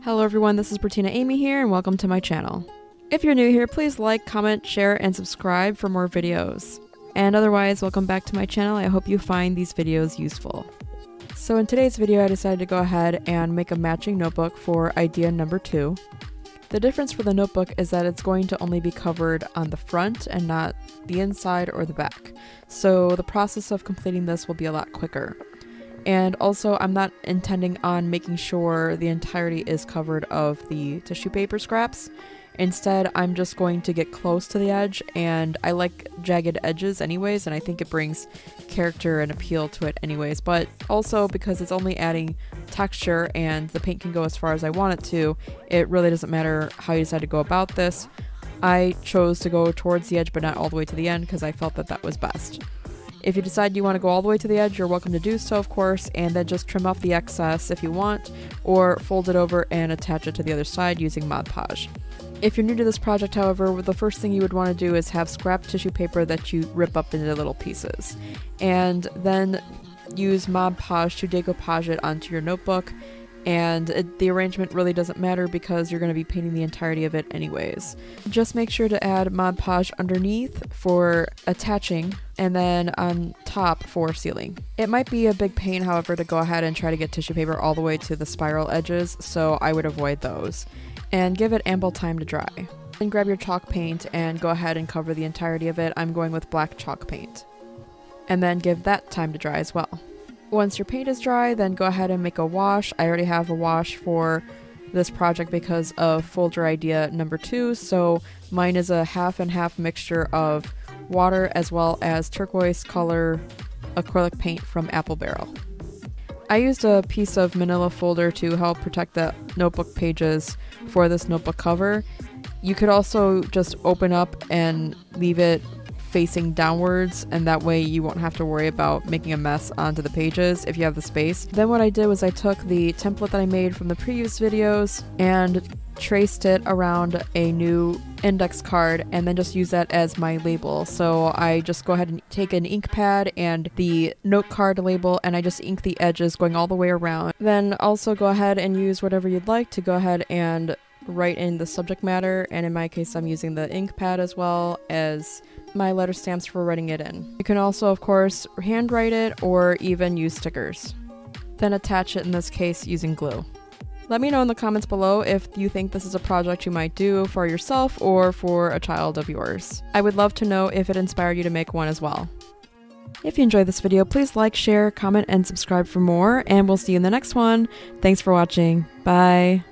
Hello everyone, this is Bertina Amy here and welcome to my channel. If you're new here, please like, comment, share, and subscribe for more videos. And otherwise, welcome back to my channel. I hope you find these videos useful. So in today's video, I decided to go ahead and make a matching notebook for idea number 2. The difference for the notebook is that it's going to only be covered on the front and not the inside or the back. So the process of completing this will be a lot quicker. And also, I'm not intending on making sure the entirety is covered of the tissue paper scraps. Instead, I'm just going to get close to the edge, and I like jagged edges anyways, and I think it brings character and appeal to it anyways. But also, because it's only adding texture and the paint can go as far as I want it to, it really doesn't matter how you decide to go about this. I chose to go towards the edge but not all the way to the end because I felt that that was best. If you decide you want to go all the way to the edge, you're welcome to do so, of course, and then just trim off the excess if you want, or fold it over and attach it to the other side using Mod Podge. If you're new to this project, however, the first thing you would want to do is have scrap tissue paper that you rip up into little pieces, and then use Mod Podge to decoupage it onto your notebook. And the arrangement really doesn't matter because you're going to be painting the entirety of it anyways. Just make sure to add Mod Podge underneath for attaching and then on top for sealing. It might be a big pain, however, to go ahead and try to get tissue paper all the way to the spiral edges, so I would avoid those. And give it ample time to dry. Then grab your chalk paint and go ahead and cover the entirety of it. I'm going with black chalk paint. And then give that time to dry as well. Once your paint is dry, then go ahead and make a wash. I already have a wash for this project because of folder idea number 2, so mine is a half and half mixture of water as well as turquoise color acrylic paint from Apple Barrel. I used a piece of manila folder to help protect the notebook pages for this notebook cover. You could also just open up and leave it facing downwards, and that way you won't have to worry about making a mess onto the pages if you have the space. Then what I did was I took the template that I made from the previous videos and traced it around a new index card and then just use that as my label. So I just go ahead and take an ink pad and the note card label and I just ink the edges going all the way around. Then also go ahead and use whatever you'd like to go ahead and write in the subject matter, and in my case I'm using the ink pad as well as my letter stamps for writing it in. You can also, of course, handwrite it or even use stickers. Then attach it, in this case, using glue. Let me know in the comments below if you think this is a project you might do for yourself or for a child of yours. I would love to know if it inspired you to make one as well. If you enjoyed this video, please like, share, comment, and subscribe for more, and we'll see you in the next one. Thanks for watching. Bye!